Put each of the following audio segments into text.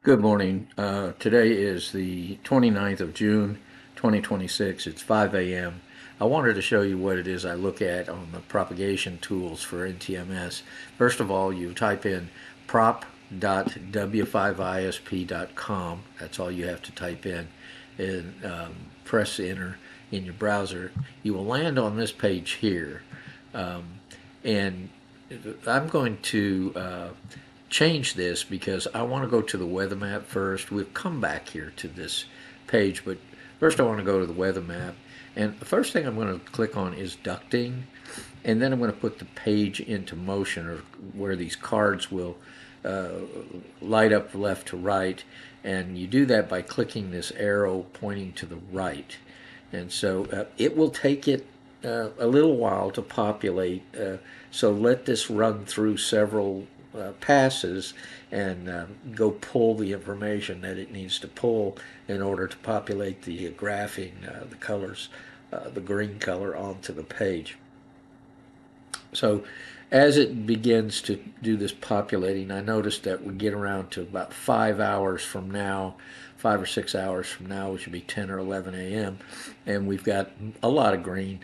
Good morning. Today is the 29th of June, 2026. It's 5 a.m. I wanted to show you what it is I look at on the propagation tools for NTMS. First of all, you type in prop.w5isp.com. That's all you have to type in and press enter in your browser. You will land on this page here. And I'm going to change this because I want to go to the weather map first. We'll come back here to this page, but first I want to go to the weather map. And the first thing I'm going to click on is ducting, and then I'm going to put the page into motion, or where these cards will uh, light up left to right. And you do that by clicking this arrow pointing to the right. And so it will take it a little while to populate. So let this run through several passes and go pull the information that it needs to pull in order to populate the graphing, the colors, the green color onto the page. So as it begins to do this populating, I noticed that we get around to about 5 hours from now, 5 or 6 hours from now, which would be 10 or 11 a.m., and we've got a lot of green,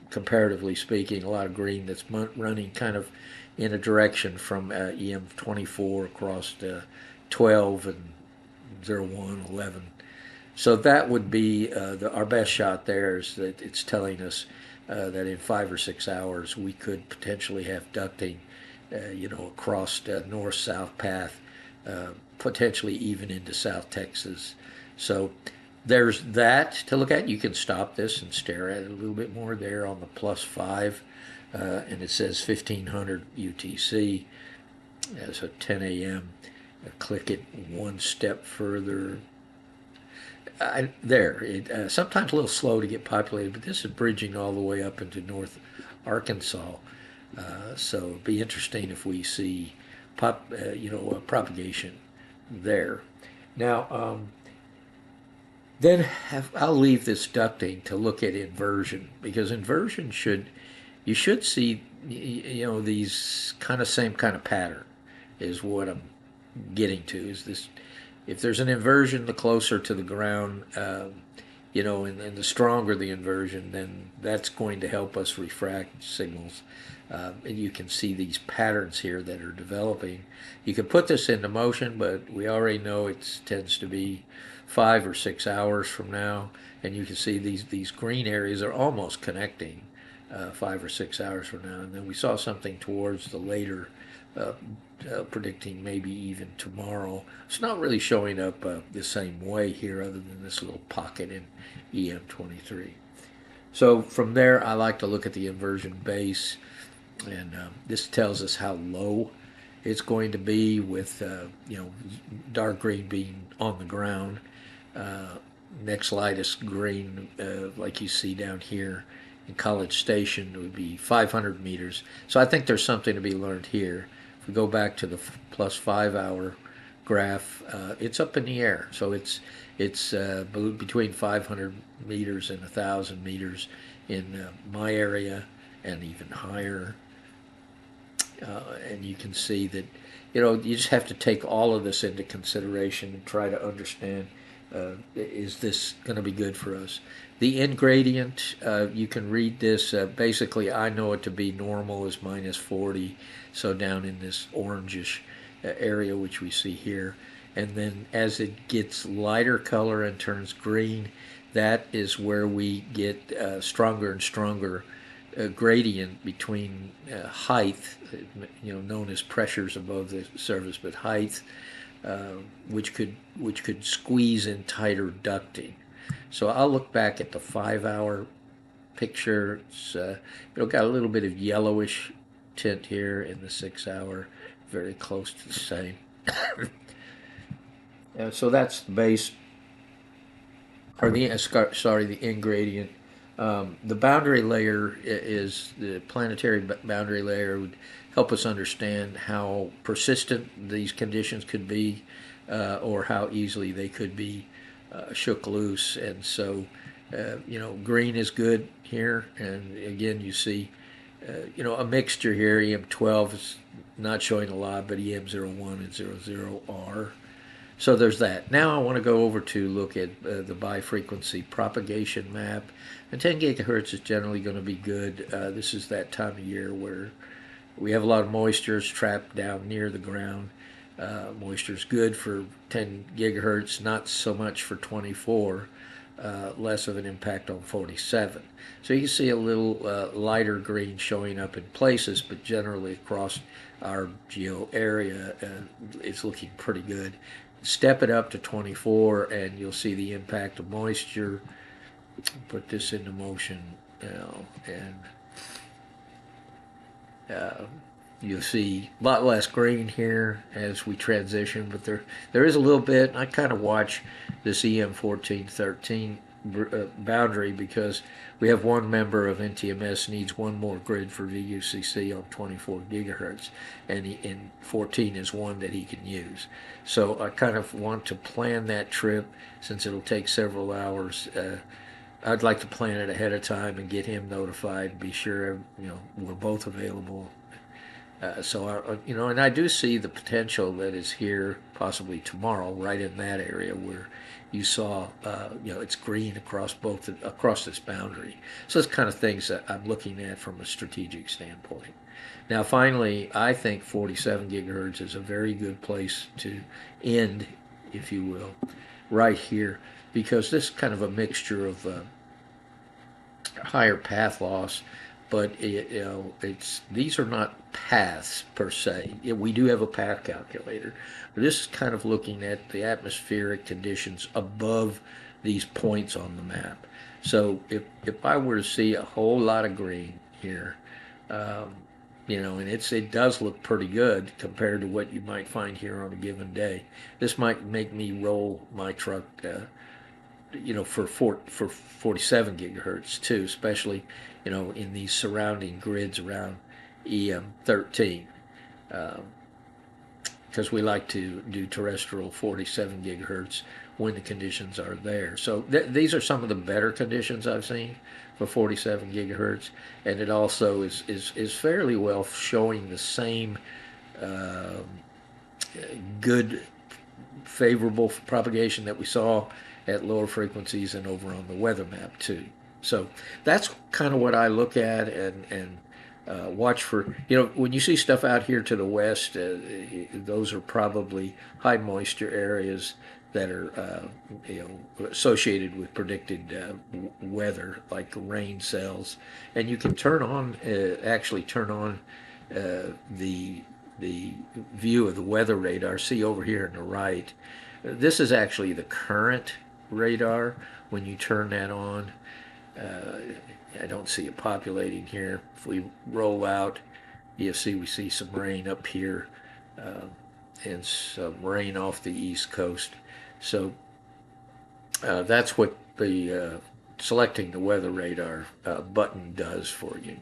comparatively speaking, a lot of green that's running kind of in a direction from EM24 across to 12 and 01, 11. So that would be our best shot there, is that it's telling us that in 5 or 6 hours we could potentially have ducting, across the north-south path, potentially even into South Texas. So there's that to look at. You can stop this and stare at it a little bit more there on the +5, and it says 1500 UTC, so 10 a.m. Click it one step further. Sometimes a little slow to get populated, but this is bridging all the way up into North Arkansas. So it'd be interesting if we see propagation there. Now, I'll leave this ducting to look at inversion, because inversion you should see these same kind of pattern is what I'm getting to. Is this, if there's an inversion, the closer to the ground, and the stronger the inversion, then that's going to help us refract signals. And you can see these patterns here that are developing. You can put this into motion, but we already know it tends to be 5 or 6 hours from now, and you can see these green areas are almost connecting 5 or 6 hours from now. And then we saw something towards the later, predicting maybe even tomorrow. It's not really showing up the same way here, other than this little pocket in EM23. So from there, I like to look at the inversion base, and this tells us how low it's going to be, with dark green being on the ground. Next lightest green, like you see down here in College Station, would be 500 meters. So I think there's something to be learned here. If we go back to the +5 hour graph, it's up in the air. So it's between 500 meters and 1,000 meters in my area, and even higher. And you can see that, you just have to take all of this into consideration and try to understand, is this going to be good for us? The N gradient, you can read this. Basically, I know it to be normal is -40, so down in this orangish area, which we see here. And then as it gets lighter color and turns green, that is where we get stronger and stronger gradient between height, known as pressures above the surface, but height, which could squeeze in tighter ducting. So I'll look back at the 5 hour picture. It's got a little bit of yellowish tint here in the 6 hour, very close to the same. So that's the base, or the N gradient. The boundary layer is the planetary boundary layer, would help us understand how persistent these conditions could be, or how easily they could be shook loose. And so, green is good here. And again, you see, a mixture here. EM12 is not showing a lot, but EM01 and 00 are. So there's that. Now I want to go over to look at the bifrequency propagation map. And 10 gigahertz is generally going to be good. This is that time of year where we have a lot of moisture trapped down near the ground. Moisture is good for 10 gigahertz, not so much for 24. Less of an impact on 47. So you can see a little lighter green showing up in places, but generally across our geo area, it's looking pretty good. Step it up to 24, and you'll see the impact of moisture. Put this into motion now, and uh, you'll see a lot less green here as we transition, but there is a little bit. I kind of watch this EM 1413 boundary because we have one member of NTMS needs one more grid for VUCC on 24 gigahertz, and 14 is one that he can use. So I kind of want to plan that trip since it'll take several hours. I'd like to plan it ahead of time and get him notified. Be sure we're both available. And I do see the potential that is here possibly tomorrow, right in that area where you saw, it's green across this boundary. So it's kind of things that I'm looking at from a strategic standpoint. Now, finally, I think 47 gigahertz is a very good place to end, if you will, right here, because this is kind of a mixture of higher path loss, but these are not paths per se. We do have a path calculator, but this is kind of looking at the atmospheric conditions above these points on the map. So if I were to see a whole lot of green here, and it does look pretty good compared to what you might find here on a given day. This might make me roll my truck for 47 gigahertz too, especially in these surrounding grids around EM13, because we like to do terrestrial 47 gigahertz when the conditions are there. So these are some of the better conditions I've seen for 47 gigahertz, and it also is fairly well showing the same good favorable propagation that we saw at lower frequencies and over on the weather map too. So that's kind of what I look at and watch for. When you see stuff out here to the west, those are probably high moisture areas that are associated with predicted weather, like rain cells, and you can actually turn on the view of the weather radar. See over here on the right, this is actually the current radar. When you turn that on, I don't see it populating here. If we roll out, we see some rain up here, and some rain off the east coast. So that's what the selecting the weather radar button does for you.